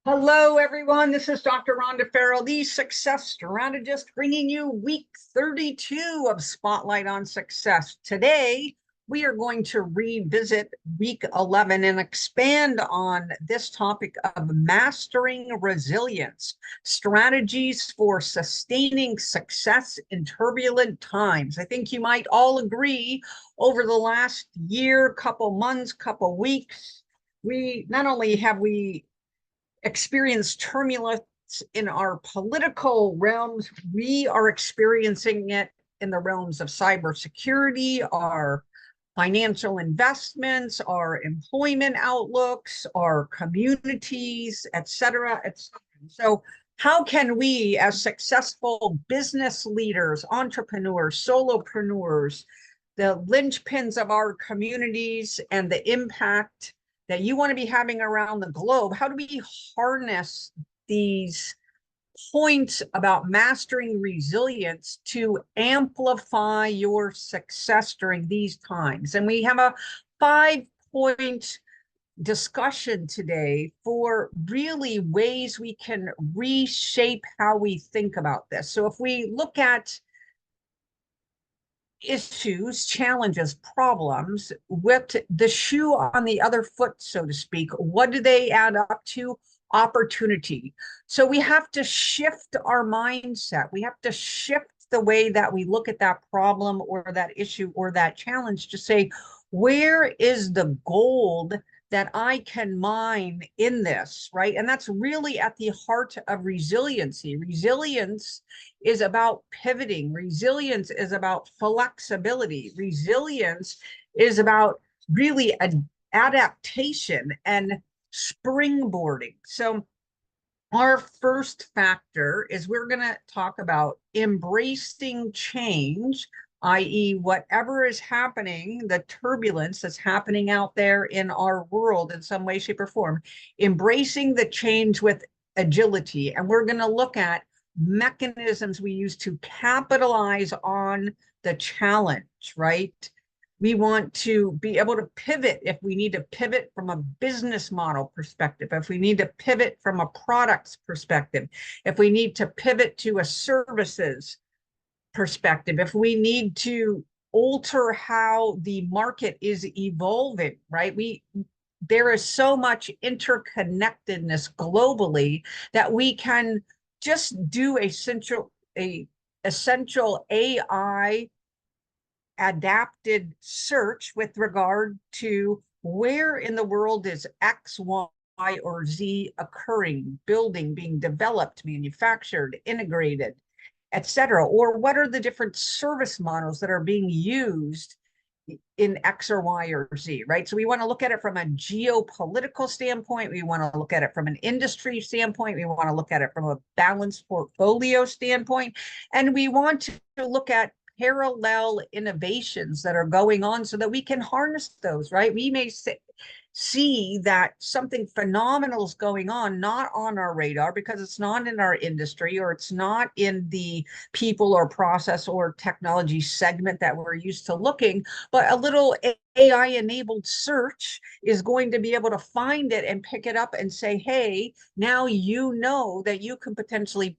Hello, everyone. This is Dr. Rhonda Farrell, the Success Strategist, bringing you week 32 of Spotlight on Success. Today, we are going to revisit week 11 and expand on this topic of mastering resilience, strategies for sustaining success in turbulent times. I think you might all agree over the last year, couple months, couple weeks, we not only have we experience turbulence in our political realms, we are experiencing it in the realms of cybersecurity, our financial investments, our employment outlooks, our communities, et cetera, et cetera. So how can we, as successful business leaders, entrepreneurs, solopreneurs, the linchpins of our communities and the impact that you want to be having around the globe, how do we harness these points about mastering resilience to amplify your success during these times? And we have a 5-point discussion today for really ways we can reshape how we think about this. So if we look at issues, challenges, problems with the shoe on the other foot, so to speak, what do they add up to? Opportunity. So we have to shift our mindset. We have to shift the way that we look at that problem or that issue or that challenge to say, where is the gold that I can mine in this, right? And that's really at the heart of resiliency. Resilience is about pivoting. Resilience is about flexibility. Resilience is about really adaptation and springboarding. So our first factor is we're going to talk about embracing change, i.e., whatever is happening, the turbulence that's happening out there in our world in some way, shape, or form, embracing the change with agility. And we're going to look at mechanisms we use to capitalize on the challenge, right? We want to be able to pivot if we need to pivot from a business model perspective, if we need to pivot from a products perspective, if we need to pivot to a services perspective, if we need to alter how the market is evolving, right? There is so much interconnectedness globally that we can just do a essential AI adapted search with regard to where in the world is X, Y, or Z occurring, building, being developed, manufactured, integrated, etc. Or what are the different service models that are being used in X or Y or Z, right? So we want to look at it from a geopolitical standpoint. We want to look at it from an industry standpoint. We want to look at it from a balanced portfolio standpoint. And we want to look at parallel innovations that are going on so that we can harness those, right? We may see that something phenomenal is going on, not on our radar because it's not in our industry or it's not in the people or process or technology segment that we're used to looking, but a little AI enabled search is going to be able to find it and pick it up and say, hey, now you know that you can potentially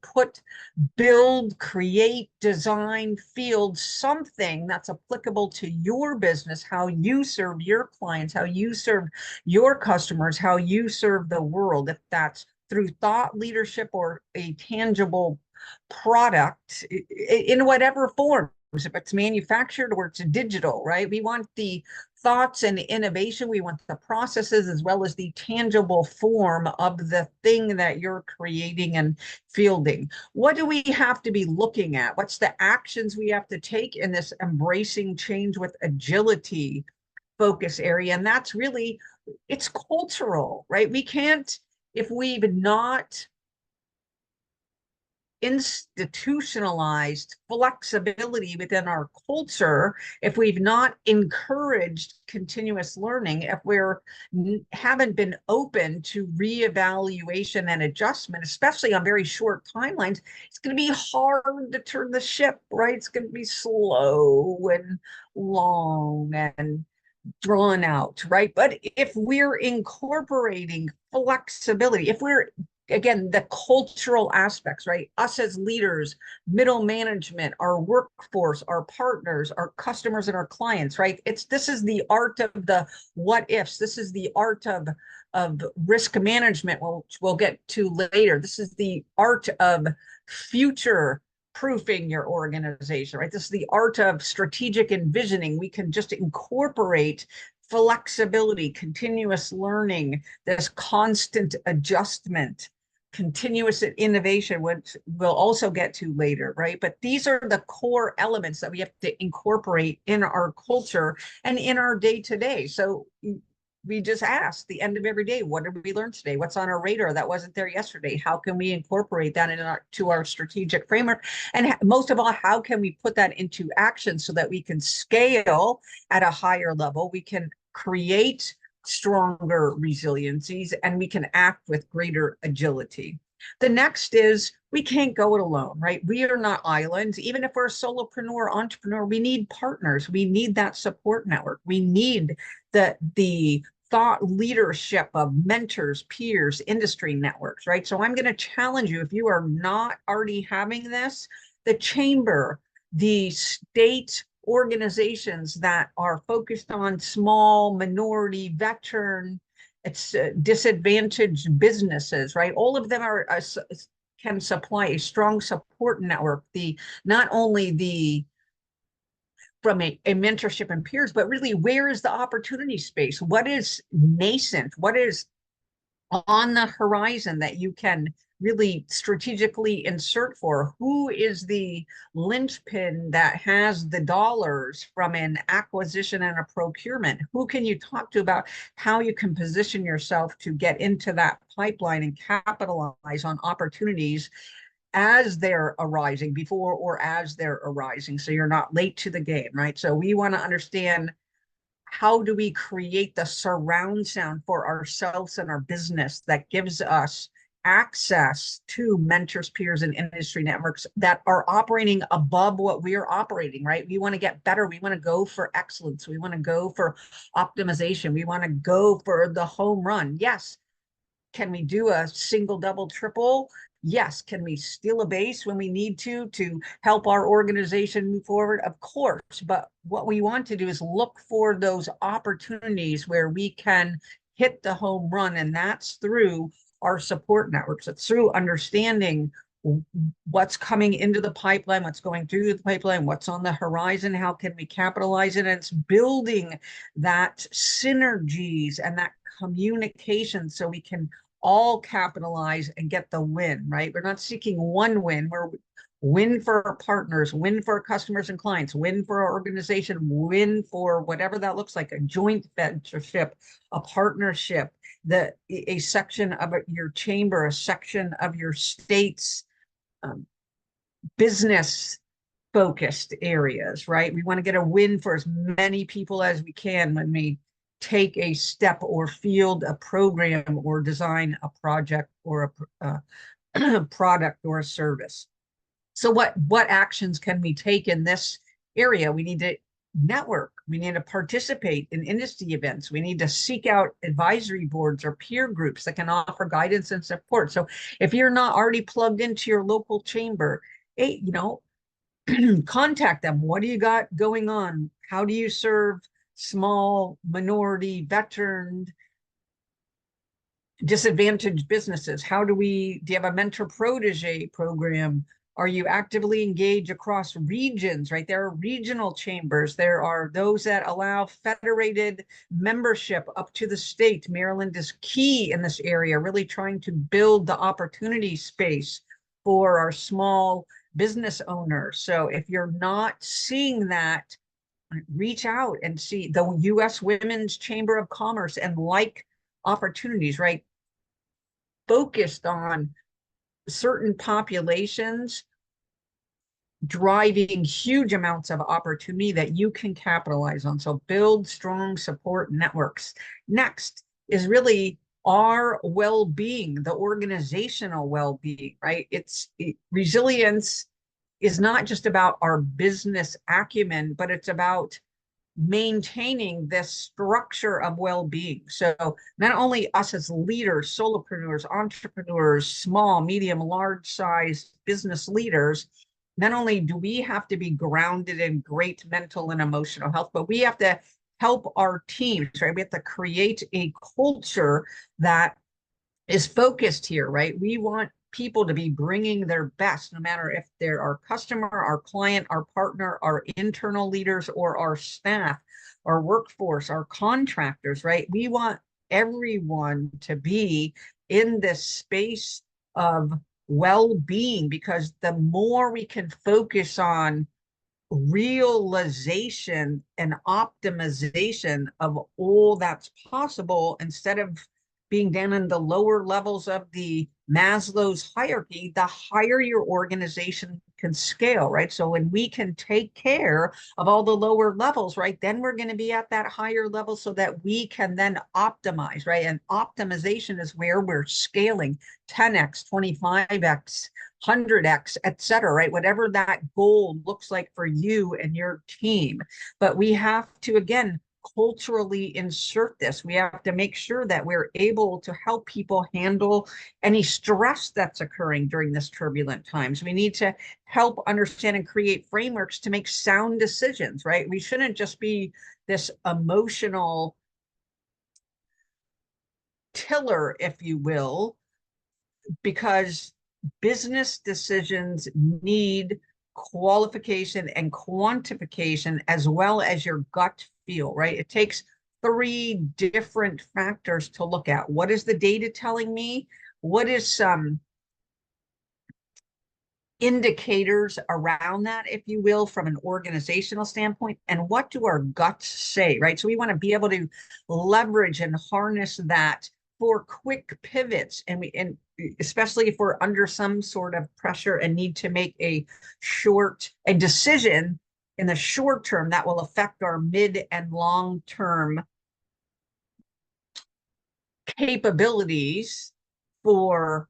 build, create, design, field something that's applicable to your business, how you serve your clients, how you serve your customers, how you serve the world, if that's through thought leadership or a tangible product in whatever form, if it's manufactured or it's digital, right? We want the thoughts and innovation. We want the processes as well as the tangible form of the thing that you're creating and fielding. What do we have to be looking at? What's the actions we have to take in this embracing change with agility focus area? And that's really, it's cultural, right? We can't, if we've not institutionalized flexibility within our culture, if we've not encouraged continuous learning, if we're haven't been open to reevaluation and adjustment, especially on very short timelines, it's going to be hard to turn the ship, right? It's going to be slow and long and drawn out, right? But if we're incorporating flexibility, if we're again, the cultural aspects, right? Us as leaders, middle management, our workforce, our partners, our customers, and our clients, right? This is the art of the what ifs. This is the art of risk management, which we'll get to later. This is the art of future proofing your organization, right? This is the art of strategic envisioning. We can just incorporate flexibility, continuous learning, this constant adjustment, continuous innovation, which we'll also get to later, right? But these are the core elements that we have to incorporate in our culture and in our day to day. So we just ask the end of every day, what did we learn today? What's on our radar that wasn't there yesterday? How can we incorporate that into our strategic framework? And most of all, how can we put that into action so that we can scale at a higher level? We can create stronger resiliencies, and we can act with greater agility. The next is we can't go it alone, right? We are not islands. Even if we're a solopreneur, entrepreneur, we need partners. We need that support network. We need the thought leadership of mentors, peers, industry networks, right? So I'm going to challenge you, if you are not already having this, the chamber, the state organizations that are focused on small, minority, veteran, disadvantaged businesses, right? All of them can supply a strong support network. Not only from a mentorship and peers, but really, where is the opportunity space? What is nascent? What is on the horizon that you can really strategically insert for? Who is the linchpin that has the dollars from an acquisition and a procurement? Who can you talk to about how you can position yourself to get into that pipeline and capitalize on opportunities as they're arising, before or as they're arising, so you're not late to the game, right? So we want to understand, how do we create the surround sound for ourselves and our business that gives us access to mentors, peers, and industry networks that are operating above what we're operating, right? We want to get better. We want to go for excellence. We want to go for optimization. We want to go for the home run. Yes. Can we do a single, double, triple? Yes. Can we steal a base when we need to help our organization move forward? Of course. But what we want to do is look for those opportunities where we can hit the home run. And that's through our support networks. It's through understanding what's coming into the pipeline, what's going through the pipeline, what's on the horizon, how can we capitalize it? And it's building that synergies and that communication so we can all capitalize and get the win, right? We're not seeking one win. We're win for our partners, win for our customers and clients, win for our organization, win for whatever that looks like, a joint ventureship, a partnership, a section of your chamber, a section of your state's business focused areas, right? We want to get a win for as many people as we can when we take a step or field a program or design a project or a product or a service. So what actions can we take in this area? We need to network. We need to participate in industry events. We need to seek out advisory boards or peer groups that can offer guidance and support. So if you're not already plugged into your local chamber, contact them. What do you got going on? How do you serve small, minority, veteran, disadvantaged businesses? Do you have a mentor protege program? Are you actively engaged across regions, right? There are regional chambers. There are those that allow federated membership up to the state. Maryland is key in this area, really trying to build the opportunity space for our small business owners. So if you're not seeing that, reach out and see the U.S. Women's Chamber of Commerce and opportunities, right? Focused on certain populations, driving huge amounts of opportunity that you can capitalize on. So build strong support networks. Next is really our well-being, the organizational well-being, right? Resilience is not just about our business acumen, but it's about maintaining this structure of well-being. So not only us as leaders, solopreneurs, entrepreneurs, small, medium, large size business leaders, not only do we have to be grounded in great mental and emotional health, but we have to help our teams, right? We have to create a culture that is focused here, right? We want people to be bringing their best, no matter if they're our customer, our client, our partner, our internal leaders, or our staff, our workforce, our contractors, right? We want everyone to be in this space of well-being, because the more we can focus on realization and optimization of all that's possible, instead of being down in the lower levels of the Maslow's hierarchy, the higher your organization can scale, right? So when we can take care of all the lower levels, right, then we're going to be at that higher level so that we can then optimize, right? And optimization is where we're scaling 10x, 25x, 100x, et cetera, right? Whatever that goal looks like for you and your team. But we have to, again, culturally insert this. We have to make sure that we're able to help people handle any stress that's occurring during this turbulent times. We need to help understand and create frameworks to make sound decisions, right? We shouldn't just be this emotional tiller, if you will, because business decisions need qualification and quantification as well as your gut feel, right? It takes three different factors to look at. What is the data telling me? What is some indicators around that, if you will, from an organizational standpoint? And what do our guts say, right? So we want to be able to leverage and harness that for quick pivots, and especially if we're under some sort of pressure and need to make a decision in the short term that will affect our mid and long term capabilities for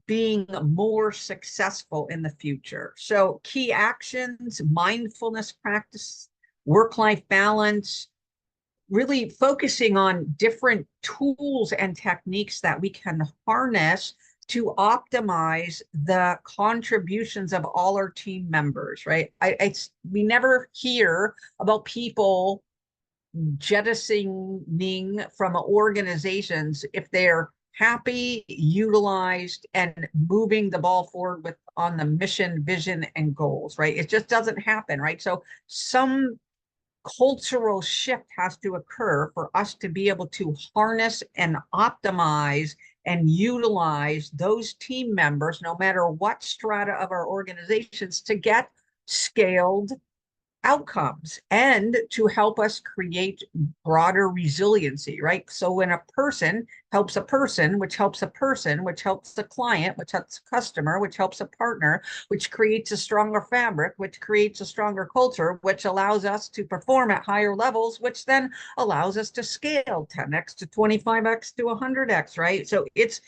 being more successful in the future. So key actions: mindfulness practice, work-life balance, really focusing on different tools and techniques that we can harness to optimize the contributions of all our team members, right? We never hear about people jettisoning from organizations if they're happy, utilized, and moving the ball forward with on the mission, vision, and goals, right? It just doesn't happen, right? So some cultural shift has to occur for us to be able to harness and optimize and utilize those team members, no matter what strata of our organizations, to get scaled outcomes and to help us create broader resiliency, right? So when a person helps a person, which helps a person, which helps the client, which helps a customer, which helps a partner, which creates a stronger fabric, which creates a stronger culture, which allows us to perform at higher levels, which then allows us to scale 10x to 25x to 100x, right? So it's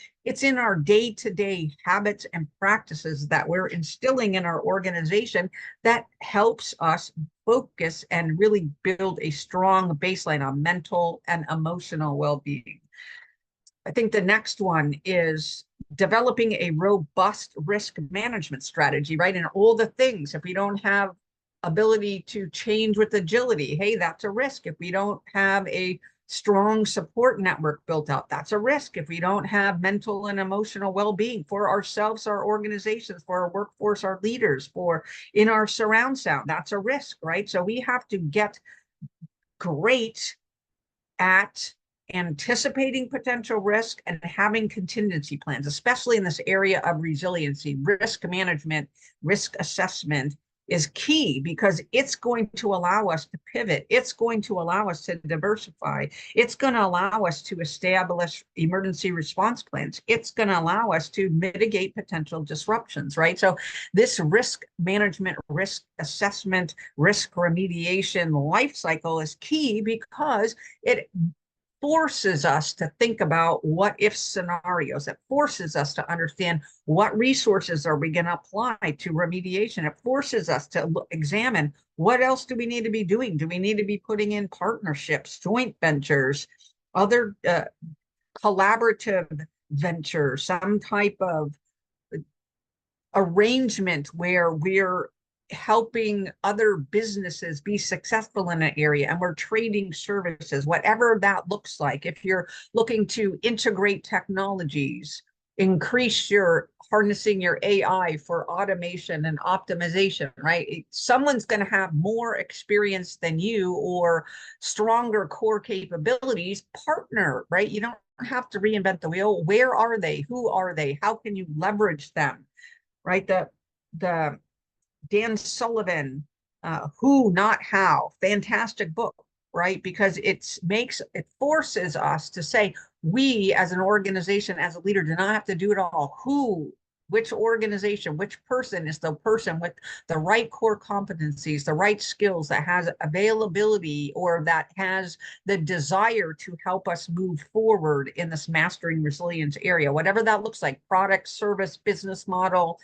in our day-to-day habits and practices that we're instilling in our organization that helps us focus and really build a strong baseline on mental and emotional well-being. I think the next one is developing a robust risk management strategy, right? And all the things, if we don't have ability to change with agility, hey, that's a risk. If we don't have a strong support network built up, that's a risk. If we don't have mental and emotional well-being for ourselves, our organizations, for our workforce, our leaders, for in our surround sound, that's a risk, right? So we have to get great at anticipating potential risk and having contingency plans, especially in this area of resiliency. Risk management, risk assessment is key, because it's going to allow us to pivot. It's going to allow us to diversify. It's going to allow us to establish emergency response plans. It's going to allow us to mitigate potential disruptions, right? So this risk management, risk assessment, risk remediation life cycle is key, because it forces us to think about what if scenarios. It forces us to understand what resources are we going to apply to remediation. It forces us to examine what else do we need to be doing. Do we need to be putting in partnerships, joint ventures, other collaborative ventures, some type of arrangement where we're helping other businesses be successful in an area and we're trading services, whatever that looks like. If you're looking to integrate technologies, increase your harnessing your AI for automation and optimization, right? Someone's going to have more experience than you or stronger core capabilities. Partner, right? You don't have to reinvent the wheel. Where are they? Who are they? How can you leverage them? Right? The Dan Sullivan, Who Not How, fantastic book, right? Because it forces us to say, we as an organization, as a leader, do not have to do it all. Who, which organization, which person is the person with the right core competencies, the right skills, that has availability or that has the desire to help us move forward in this mastering resilience area, whatever that looks like, product, service, business model,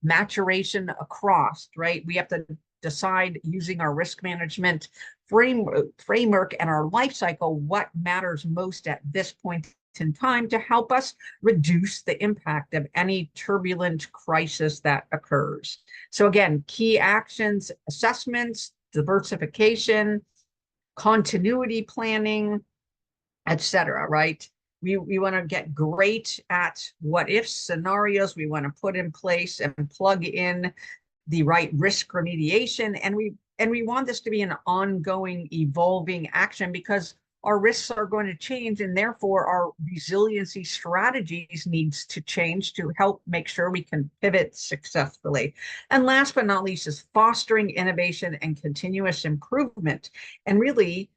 maturation across, right? We have to decide using our risk management framework and our life cycle what matters most at this point in time to help us reduce the impact of any turbulent crisis that occurs. So again, key actions, assessments, diversification, continuity planning, etc. Right? We want to get great at what if scenarios. We want to put in place and plug in the right risk remediation, and we want this to be an ongoing, evolving action because our risks are going to change, and therefore our resiliency strategies needs to change to help make sure we can pivot successfully. And last but not least is fostering innovation and continuous improvement. And really,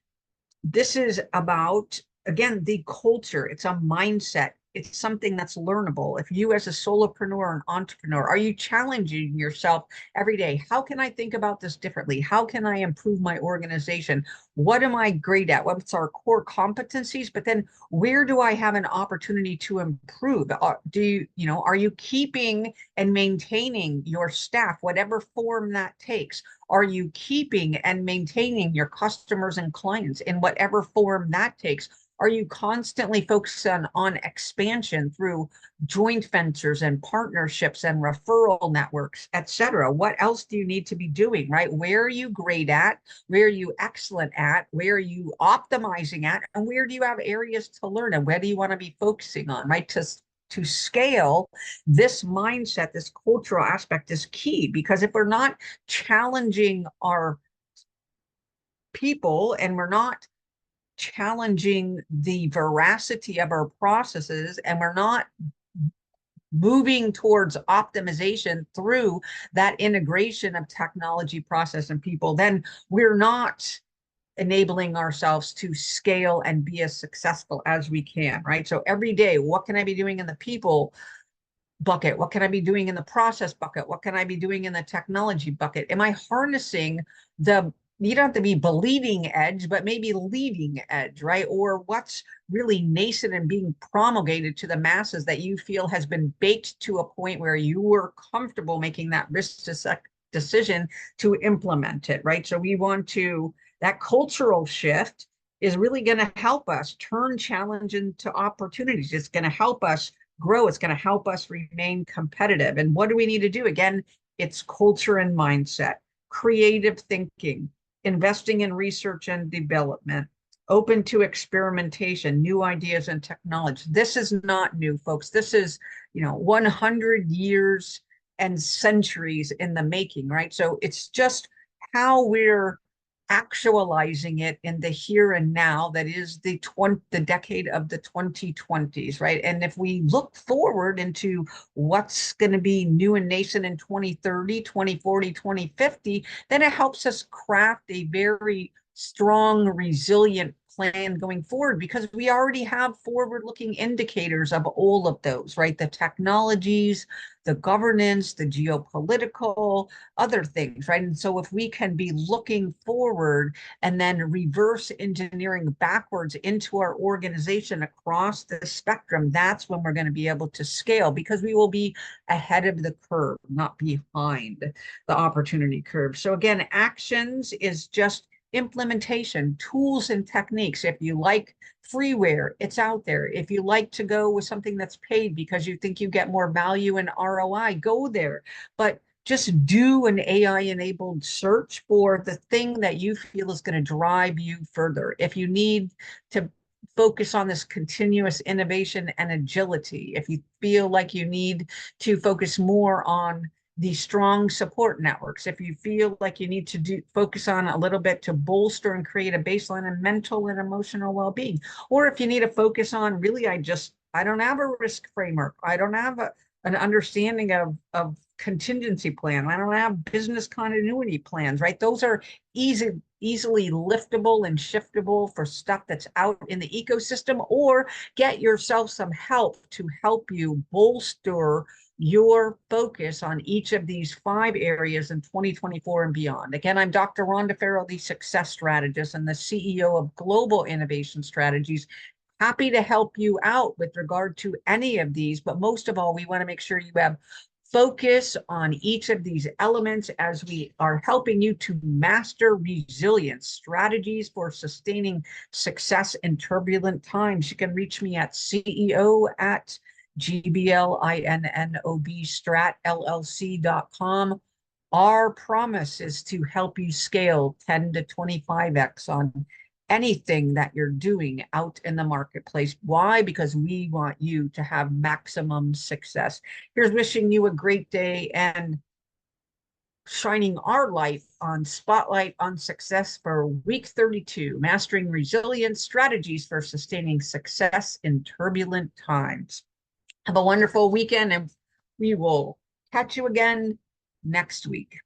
this is about, again, the culture. It's a mindset. It's something that's learnable. If you as a solopreneur and entrepreneur, are you challenging yourself every day? How can I think about this differently? How can I improve my organization? What am I great at? What's our core competencies? But then where do I have an opportunity to improve? Are you keeping and maintaining your staff, whatever form that takes? Are you keeping and maintaining your customers and clients in whatever form that takes? Are you constantly focusing on expansion through joint ventures and partnerships and referral networks, et cetera? What else do you need to be doing, right? Where are you great at? Where are you excellent at? Where are you optimizing at? And where do you have areas to learn? And where do you want to be focusing on, right? To scale this mindset, this cultural aspect is key, because if we're not challenging our people and we're not challenging the veracity of our processes and we're not moving towards optimization through that integration of technology, process, and people, then we're not enabling ourselves to scale and be as successful as we can, right? So every day, what can I be doing in the people bucket? What can I be doing in the process bucket? What can I be doing in the technology bucket? Am I harnessing you don't have to be bleeding edge, but maybe leading edge, right? Or what's really nascent and being promulgated to the masses that you feel has been baked to a point where you were comfortable making that risk decision to implement it, right? So that cultural shift is really going to help us turn challenge into opportunities. It's going to help us grow. It's going to help us remain competitive. And what do we need to do? Again, it's culture and mindset, creative thinking, investing in research and development, open to experimentation, new ideas and technology. This is not new, folks. This is, 100 years and centuries in the making, right? So it's just how we're actualizing it in the here and now that is the decade of the 2020s, right? And if we look forward into what's going to be new and nascent in 2030, 2040, 2050, then it helps us craft a very strong, resilient plan going forward, because we already have forward-looking indicators of all of those, right? The technologies, the governance, the geopolitical, other things, right? And so if we can be looking forward and then reverse engineering backwards into our organization across the spectrum, that's when we're going to be able to scale, because we will be ahead of the curve, not behind the opportunity curve. So again, actions is just implementation, tools and techniques. If you like freeware, it's out there. If you like to go with something that's paid because you think you get more value and ROI, go there. But just do an AI-enabled search for the thing that you feel is going to drive you further. If you need to focus on this continuous innovation and agility, if you feel like you need to focus more on the strong support networks, if you feel like you need to focus on a little bit to bolster and create a baseline of mental and emotional well-being, or if you need to focus on really, I don't have a risk framework, I don't have an understanding of contingency plan, I don't have business continuity plans, right? Those are easily liftable and shiftable for stuff that's out in the ecosystem, or get yourself some help to help you bolster your focus on each of these 5 areas in 2024 and beyond. Again, I'm Dr. Rhonda Farrell, the success strategist and the CEO of Global Innovation Strategies. Happy to help you out with regard to any of these, but most of all, we want to make sure you have focus on each of these elements as we are helping you to master resilience, strategies for sustaining success in turbulent times. You can reach me at CEO at GBLINNOB Our promise is to help you scale 10 to 25x on anything that you're doing out in the marketplace. Why? Because we want you to have maximum success. Here's wishing you a great day and shining our light on Spotlight on Success for week 32, Mastering Resilience Strategies for Sustaining Success in Turbulent Times. Have a wonderful weekend, and we will catch you again next week.